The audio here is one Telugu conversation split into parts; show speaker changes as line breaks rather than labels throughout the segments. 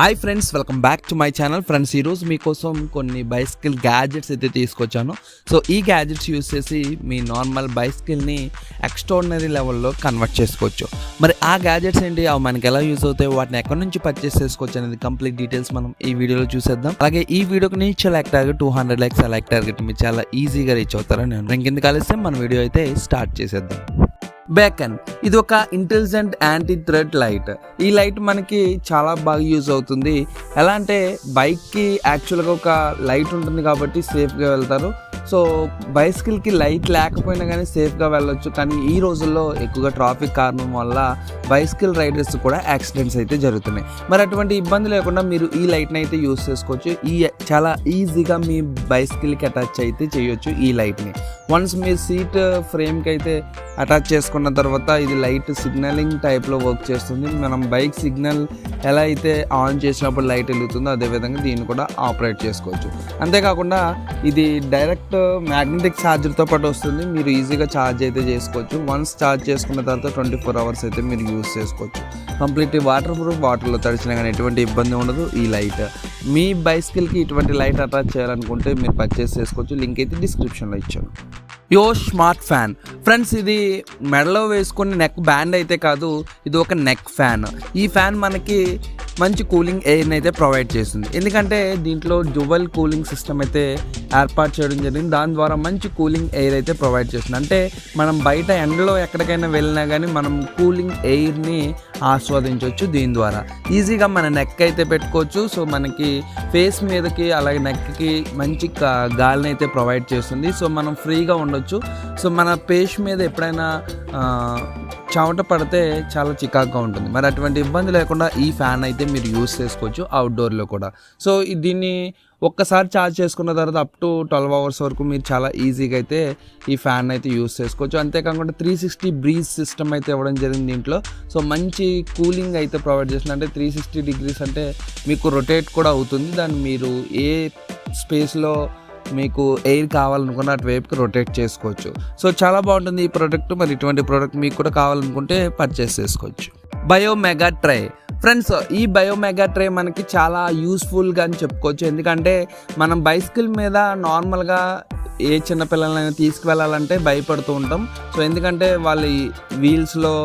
Hi friends, welcome back to my channel. Friends, ఈరోజు మీకోసం కొన్ని బైసికల్ గ్యాడ్జెట్స్ అయితే తీసుకొచ్చాను. సో ఈ గ్యాడ్జెట్స్ యూస్ చేసి మీ నార్మల్ బైసికల్ని ఎక్స్ట్రాడినరీ లెవెల్లో కన్వర్ట్ చేసుకోవచ్చు. మరి ఆ గ్యాడ్జెట్స్ ఏంటి, అవి మనకి ఎలా యూస్ అవుతాయి, వాటిని ఎక్కడి నుంచి పర్చేస్ చేసుకోవచ్చు అనేది కంప్లీట్ డీటెయిల్స్ మనం ఈ వీడియోలో చూసేద్దాం. అలాగే ఈ వీడియోకి reach like target 200 likes like target మీరు చాలా ఈజీగా రీచ్ అవుతారని నేను ఇంకెందుకు కలిస్తే మన వీడియో అయితే స్టార్ట్ చేసేద్దాం. బేకన్ ఇది ఒక ఇంటెలిజెంట్ యాంటీ థ్రెడ్ లైట్. ఈ లైట్ మనకి చాలా బాగా యూజ్ అవుతుంది. ఎలా అంటే బైక్కి యాక్చువల్గా ఒక లైట్ ఉంటుంది కాబట్టి సేఫ్గా వెళ్తారు. సో బైసికల్కి లైట్ లేకపోయినా కానీ సేఫ్గా వెళ్ళొచ్చు. కానీ ఈ రోజుల్లో ఎక్కువగా ట్రాఫిక్ కారణం వల్ల బైసికల్ రైడర్స్ కూడా యాక్సిడెంట్స్ అయితే జరుగుతున్నాయి. మరి అటువంటి ఇబ్బంది లేకుండా మీరు ఈ లైట్ని అయితే యూజ్ చేసుకోవచ్చు. చాలా ఈజీగా మీ బైసికల్కి అటాచ్ అయితే చేయొచ్చు ఈ లైట్ని. వన్స్ మీ సీట్ ఫ్రేమ్కి అయితే అటాచ్ చేసుకున్న తర్వాత ఇది లైట్ సిగ్నలింగ్ టైప్లో వర్క్ చేస్తుంది. మనం బైక్ సిగ్నల్ ఎలా అయితే ఆన్ చేసినప్పుడు లైట్ వెలుగుతుందో అదేవిధంగా దీన్ని కూడా ఆపరేట్ చేసుకోవచ్చు. అంతేకాకుండా ఇది డైరెక్ట్ మ్యాగ్నెటిక్ ఛార్జర్తో పాటు వస్తుంది. మీరు ఈజీగా ఛార్జ్ అయితే చేసుకోవచ్చు. వన్స్ ఛార్జ్ చేసుకున్న తర్వాత 24 hours అయితే మీరు యూజ్ చేసుకోవచ్చు. కంప్లీట్లీ వాటర్ ప్రూఫ్, వాటర్లో తడిచినా కానీ ఎటువంటి ఇబ్బంది ఉండదు. ఈ లైట్ మీ బైసికల్కి ఇటువంటి లైట్ అటాచ్ చేయాలనుకుంటే మీరు పర్చేస్ చేసుకోవచ్చు. లింక్ అయితే డిస్క్రిప్షన్లో ఇచ్చాను. స్మార్ట్ ఫ్యాన్ ఫ్రెండ్స్, ఇది మెడలో వేసుకుని నెక్ బ్యాండ్ అయితే కాదు, ఇది ఒక నెక్ ఫ్యాన్. ఈ ఫ్యాన్ మనకి మంచి కూలింగ్ ఎయిర్ని అయితే ప్రొవైడ్ చేస్తుంది. ఎందుకంటే దీంట్లో డ్యువల్ కూలింగ్ సిస్టమ్ అయితే ఏర్పాటు చేయడం జరిగింది. దాని ద్వారా మంచి కూలింగ్ ఎయిర్ అయితే ప్రొవైడ్ చేస్తుంది. అంటే మనం బయట ఎండలో ఎక్కడికైనా వెళ్ళినా కానీ మనం కూలింగ్ ఎయిర్ని ఆస్వాదించవచ్చు. దీని ద్వారా ఈజీగా మన నెక్ అయితే పెట్టుకోవచ్చు. సో మనకి ఫేస్ మీదకి అలాగే నెక్కి మంచి గాలిని అయితే ప్రొవైడ్ చేస్తుంది. సో మనం ఫ్రీగా ఉండొచ్చు. సో మన ఫేస్ మీద ఎప్పుడైనా చెమట పడితే చాలా చికాకుగా ఉంటుంది. మరి అటువంటి ఇబ్బంది లేకుండా ఈ ఫ్యాన్ అయితే మీరు యూస్ చేసుకోవచ్చు అవుట్డోర్లో కూడా. సో దీన్ని ఒక్కసారి ఛార్జ్ చేసుకున్న తర్వాత అప్ టు 12 hours వరకు మీరు చాలా ఈజీగా అయితే ఈ ఫ్యాన్ అయితే యూస్ చేసుకోవచ్చు. అంతేకాకుండా 360 బ్రీజ్ సిస్టమ్ అయితే ఇవ్వడం జరిగింది దీంట్లో. సో మంచి కూలింగ్ అయితే ప్రొవైడ్ చేస్తుంది. అంటే 360 degrees అంటే మీకు రొటేట్ కూడా అవుతుంది. దాన్ని మీరు ఏ స్పేస్లో మీకు ఎయిర్ కావాలనుకున్న అటువైపుకి రొటేట్ చేసుకోవచ్చు. సో చాలా బాగుంటుంది ఈ ప్రోడక్ట్. మరి ఇటువంటి ప్రోడక్ట్ మీకు కూడా కావాలనుకుంటే పర్చేస్ చేసుకోవచ్చు. బయోమెగా ట్రే ఫ్రెండ్స్, ఈ బయోమెగా ట్రే మనకి చాలా యూస్ఫుల్గా అని చెప్పుకోవచ్చు. ఎందుకంటే మనం బైసికల్ మీద నార్మల్గా ఏ చిన్నపిల్లలైనా తీసుకువెళ్ళాలంటే భయపడుతూ ఉంటాం. సో ఎందుకంటే వాళ్ళ వీల్స్లో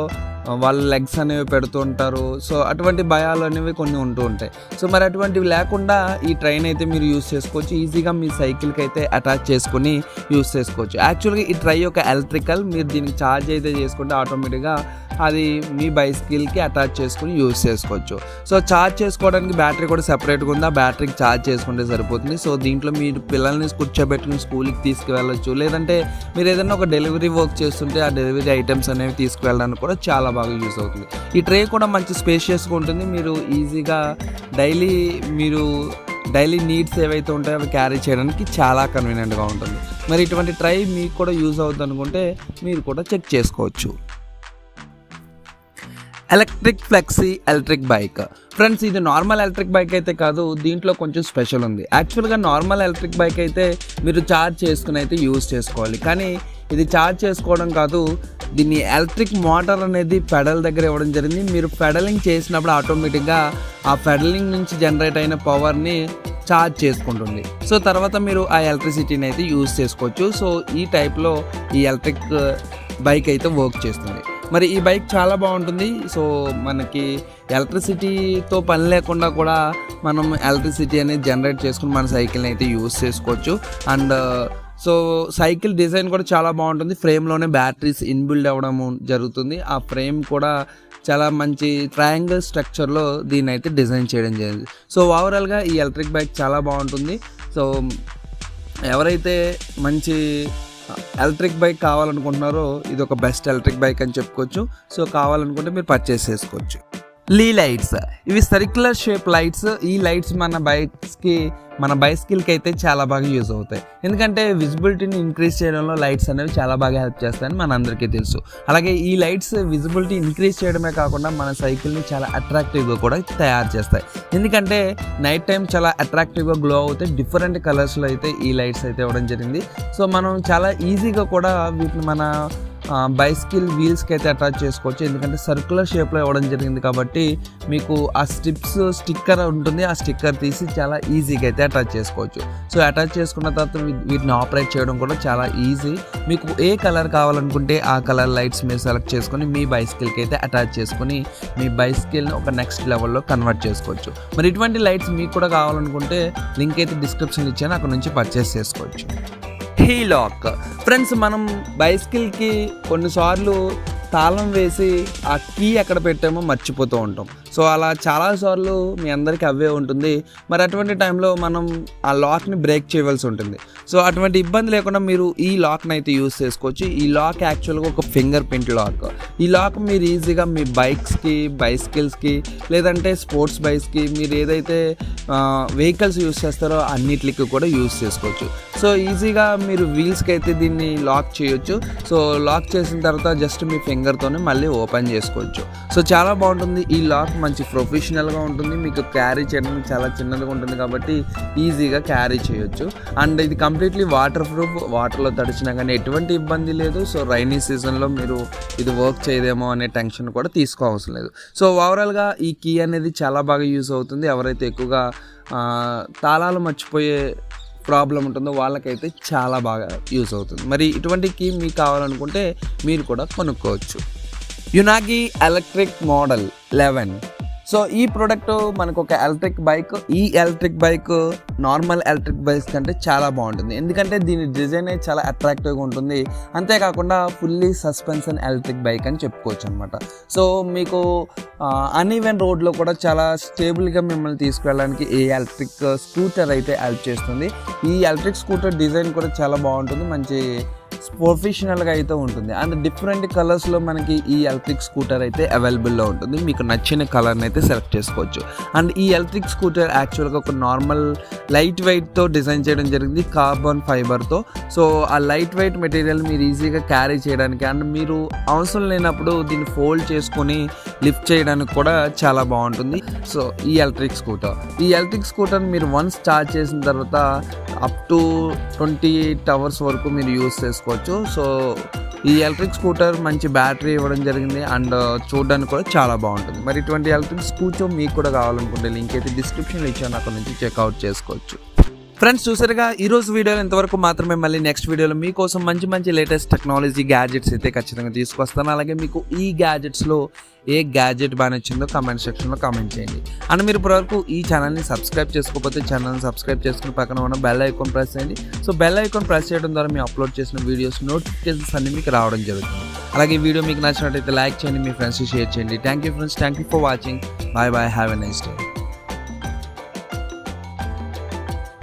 వాళ్ళ లెగ్స్ అనేవి పెడుతూ ఉంటారు. సో అటువంటి భయాలు అనేవి కొన్ని ఉంటూ ఉంటాయి. సో మరి అటువంటివి లేకుండా ఈ ట్రైన్ అయితే మీరు యూస్ చేసుకోవచ్చు. ఈజీగా మీ సైకిల్కి అయితే అటాచ్ చేసుకొని యూస్ చేసుకోవచ్చు. యాక్చువల్గా ఈ ట్రై ఒక ఎలక్ట్రికల్. మీరు దీనికి ఛార్జ్ అయితే చేసుకుంటే ఆటోమేటిక్గా అది మీ బైసికల్కి అటాచ్ చేసుకుని యూస్ చేసుకోవచ్చు. సో ఛార్జ్ చేసుకోవడానికి బ్యాటరీ కూడా సెపరేట్గా ఉంది. ఆ బ్యాటరీకి ఛార్జ్ చేసుకుంటే సరిపోతుంది. సో దీంట్లో మీరు పిల్లల్ని కూర్చోబెట్టుకుని స్కూల్కి తీసుకువెళ్ళచ్చు. లేదంటే మీరు ఏదైనా ఒక డెలివరీ వర్క్ చేస్తుంటే ఆ డెలివరీ ఐటమ్స్ అనేవి తీసుకువెళ్ళడానికి కూడా చాలా బాగా యూస్ అవుతుంది. ఈ ట్రే కూడా మంచి స్పేషియస్గా ఉంటుంది. మీరు ఈజీగా డైలీ నీడ్స్ ఏవైతే ఉంటాయో అవి క్యారీ చేయడానికి చాలా కన్వీనియంట్గా ఉంటుంది. మరి ఇటువంటి ట్రై మీకు కూడా యూజ్ అవుతుంది అనుకుంటే మీరు కూడా చెక్ చేసుకోవచ్చు. Electric flexi electric bike friends, ఇది నార్మల్ ఎలక్ట్రిక్ బైక్ అయితే కాదు, దీంట్లో కొంచెం స్పెషల్ ఉంది. యాక్చువల్గా నార్మల్ ఎలక్ట్రిక్ బైక్ అయితే మీరు ఛార్జ్ చేసుకుని అయితే యూజ్ చేసుకోవాలి. కానీ ఇది ఛార్జ్ చేసుకోవడం కాదు, దీన్ని ఎలక్ట్రిక్ మోటార్ అనేది పెడల్ దగ్గర ఇవ్వడం జరిగింది. మీరు పెడలింగ్ చేసినప్పుడు ఆటోమేటిక్గా ఆ పెడలింగ్ నుంచి జనరేట్ అయిన పవర్ని ఛార్జ్ చేసుకుంటుంది. సో తర్వాత మీరు ఆ ఎలక్ట్రిసిటీని అయితే యూజ్ చేసుకోవచ్చు. సో ఈ టైప్లో ఈ ఎలక్ట్రిక్ బైక్ అయితే వర్క్ చేస్తుంది. మరి ఈ బైక్ చాలా బాగుంటుంది. సో మనకి ఎలక్ట్రిసిటీతో పని లేకుండా కూడా మనం ఎలక్ట్రిసిటీ అనేది జనరేట్ చేసుకుని మన సైకిల్ని అయితే యూజ్ చేసుకోవచ్చు. అండ్ సో సైకిల్ డిజైన్ కూడా చాలా బాగుంటుంది. ఫ్రేమ్లోనే బ్యాటరీస్ ఇన్బిల్డ్ అవ్వడం జరుగుతుంది. ఆ ఫ్రేమ్ కూడా చాలా మంచి ట్రయాంగిల్ స్ట్రక్చర్లో దీన్ని అయితే డిజైన్ చేయడం జరిగింది. సో ఓవరాల్గా ఈ ఎలక్ట్రిక్ బైక్ చాలా బాగుంటుంది. సో ఎవరైతే మంచి ఎలక్ట్రిక్ బైక్ కావాలనుకుంటున్నారో ఇది ఒక బెస్ట్ ఎలక్ట్రిక్ బైక్ అని చెప్పుకోవచ్చు. సో కావాలనుకుంటే మీరు పర్చేస్ చేసుకోవచ్చు. లీ లైట్స్, ఇవి సర్క్యులర్ షేప్ లైట్స్. ఈ లైట్స్ మన బైసికల్కి అయితే చాలా బాగా యూజ్ అవుతాయి. ఎందుకంటే విజిబిలిటీని ఇంక్రీజ్ చేయడంలో లైట్స్ అనేవి చాలా బాగా హెల్ప్ చేస్తాయని మన అందరికీ తెలుసు. అలాగే ఈ లైట్స్ విజిబిలిటీ ఇంక్రీజ్ చేయడమే కాకుండా మన సైకిల్ని చాలా అట్రాక్టివ్గా కూడా తయారు చేస్తాయి. ఎందుకంటే నైట్ టైం చాలా అట్రాక్టివ్గా గ్లో అవుతాయి. డిఫరెంట్ కలర్స్లో అయితే ఈ లైట్స్ అయితే ఇవ్వడం జరిగింది. సో మనం చాలా ఈజీగా కూడా వీటిని మన బైసికల్ వీల్స్కి అయితే అటాచ్ చేసుకోవచ్చు. ఎందుకంటే సర్క్యులర్ షేప్లో ఇవ్వడం జరిగింది కాబట్టి మీకు ఆ స్టిక్కర్ ఉంటుంది, ఆ స్టిక్కర్ తీసి చాలా ఈజీగా అయితే అటాచ్ చేసుకోవచ్చు. సో అటాచ్ చేసుకున్న తర్వాత వీటిని ఆపరేట్ చేయడం కూడా చాలా ఈజీ. మీకు ఏ కలర్ కావాలనుకుంటే ఆ కలర్ లైట్స్ మీరు సెలెక్ట్ చేసుకొని మీ బైసికల్కి అయితే అటాచ్ చేసుకొని మీ బైసికల్ని ఒక నెక్స్ట్ లెవెల్లో కన్వర్ట్ చేసుకోవచ్చు. మరి ఇటువంటి లైట్స్ మీకు కూడా కావాలనుకుంటే లింక్ అయితే డిస్క్రిప్షన్ ఇచ్చాను, అక్కడ నుంచి పర్చేస్ చేసుకోవచ్చు. కీ లాక్ ఫ్రెండ్స్, మనం బైసికల్కి కొన్నిసార్లు తాళం వేసి ఆ కీ ఎక్కడ పెట్టామో మర్చిపోతూ ఉంటాం. సో అలా చాలాసార్లు మీ అందరికీ అవే ఉంటుంది. మరి అటువంటి టైంలో మనం ఆ లాక్ని బ్రేక్ చేయవలసి ఉంటుంది. సో అటువంటి ఇబ్బంది లేకుండా మీరు ఈ లాక్ని అయితే యూస్ చేసుకోవచ్చు. ఈ లాక్ యాక్చువల్గా ఒక ఫింగర్ ప్రింట్ లాక్. ఈ లాక్ మీరు ఈజీగా మీ బైక్స్కి, బైసికల్స్కి, లేదంటే స్పోర్ట్స్ బైక్స్కి, మీరు ఏదైతే వెహికల్స్ యూస్ చేస్తారో అన్నిటికి కూడా యూస్ చేసుకోవచ్చు. సో ఈజీగా మీరు వీల్స్కి అయితే దీన్ని లాక్ చేయొచ్చు. సో లాక్ చేసిన తర్వాత జస్ట్ మీ ఫింగర్తోనే మళ్ళీ ఓపెన్ చేసుకోవచ్చు. సో చాలా బాగుంటుంది. ఈ లాక్ మంచి ప్రొఫెషనల్గా ఉంటుంది, మీకు క్యారీ చేయడానికి చాలా చిన్నదిగా ఉంటుంది కాబట్టి ఈజీగా క్యారీ చేయొచ్చు. అండ్ ఇది కంప్లీట్లీ వాటర్ ప్రూఫ్, వాటర్లో తడిచినా కానీ ఎటువంటి ఇబ్బంది లేదు. సో రైనీ సీజన్లో మీరు ఇది వర్క్ చేయదేమో అనే టెన్షన్ కూడా తీసుకోవసరం లేదు. సో ఓవరాల్గా ఈ కీ అనేది చాలా బాగా యూస్ అవుతుంది. ఎవరైతే ఎక్కువగా తాళాలు మర్చిపోయే ప్రాబ్లం ఉంటుందో వాళ్ళకైతే చాలా బాగా యూస్ అవుతుంది. మరి ఇటువంటి కీ మీకు కావాలనుకుంటే మీరు కూడా కొనుక్కోవచ్చు. యునాగి ఎలక్ట్రిక్ మోడల్ 11. సో ఈ ప్రోడక్ట్ మనకు ఒక ఎలక్ట్రిక్ బైక్. ఈ electric bike normal electric bikes కంటే చాలా బాగుంటుంది. ఎందుకంటే దీని డిజైన్ అయితే చాలా అట్రాక్టివ్గా ఉంటుంది. అంతేకాకుండా ఫుల్లీ సస్పెన్షన్ ఎలక్ట్రిక్ బైక్ అని చెప్పుకోవచ్చు అనమాట. సో మీకు అన్ఈవెన్ రోడ్లో కూడా చాలా స్టేబుల్గా మిమ్మల్ని తీసుకెళ్ళడానికి ఈ ఎలక్ట్రిక్ స్కూటర్ అయితే హెల్ప్ చేస్తుంది. ఈ ఎలక్ట్రిక్ స్కూటర్ డిజైన్ కూడా చాలా బాగుంటుంది, మంచి ప్రొఫెషనల్గా అయితే ఉంటుంది. అండ్ డిఫరెంట్ కలర్స్లో మనకి ఈ ఎలక్ట్రిక్ స్కూటర్ అయితే అవైలబుల్లో ఉంటుంది. మీకు నచ్చిన కలర్ని అయితే సెలెక్ట్ చేసుకోవచ్చు. అండ్ ఈ ఎలక్ట్రిక్ స్కూటర్ యాక్చువల్గా ఒక నార్మల్ లైట్ వెయిట్తో డిజైన్ చేయడం జరిగింది, కార్బన్ ఫైబర్తో. సో ఆ లైట్ వెయిట్ మెటీరియల్ మీరు ఈజీగా క్యారీ చేయడానికి అండ్ మీరు అవసరం లేనప్పుడు దీన్ని ఫోల్డ్ చేసుకొని లిఫ్ట్ చేయడానికి కూడా చాలా బాగుంటుంది. సో ఈ ఎలక్ట్రిక్ స్కూటర్ మీరు వన్స్ స్టార్ట్ చేసిన తర్వాత అప్ టు 28 hours వరకు మీరు యూస్ చేసుకోవచ్చు. సో ఈ ఎలక్ట్రిక్ స్కూటర్ మంచి బ్యాటరీ ఇవ్వడం జరిగింది అండ్ చూడడానికి కూడా చాలా బాగుంటుంది. మరి ఇటువంటి ఎలక్ట్రిక్ స్కూటర్ మీకు కూడా కావాలనుకుంటే లింక్ అయితే డిస్క్రిప్షన్లో ఇచ్చాను, అక్కడ నుంచి చెక్అవుట్ చేసుకోవచ్చు. ఫ్రెండ్స్ చూసారుగా ఈరోజు వీడియోలో ఇంతవరకు మాత్రమే. మళ్ళీ నెక్స్ట్ వీడియోలో మీకోసం మంచి లేటెస్ట్ టెక్నాలజీ గ్యాజెట్స్ అయితే ఖచ్చితంగా తీసుకొస్తాను. అలాగే మీకు ఈ గ్యాజెట్స్లో ఏ గ్యాజెట్ బాగా నచ్చిందో కామెంట్ సెక్షన్లో కామెంట్ చేయండి. అండ్ మీరు ఇప్పటివరకు ఈ ఛానల్ని సబ్స్క్రైబ్ చేసుకోకపోతే ఛానల్ని సబ్స్క్రైబ్ చేసుకుని పక్కన ఉన్న బెల్ ఐకాన్ ప్రెస్ చేయండి. సో బెల్ ఐకాన్ ప్రెస్ చేయడం ద్వారా మేము అప్లోడ్ చేసిన వీడియోస్ నోటిఫికేషన్స్ అన్ని మీకు రావడం జరుగుతుంది. అలాగే ఈ వీడియో మీకు నచ్చినట్టయితే లైక్ చేయండి, మీ ఫ్రెండ్స్కి షేర్ చేయండి. Thank you friends, thank you for watching. Bye have a nice day.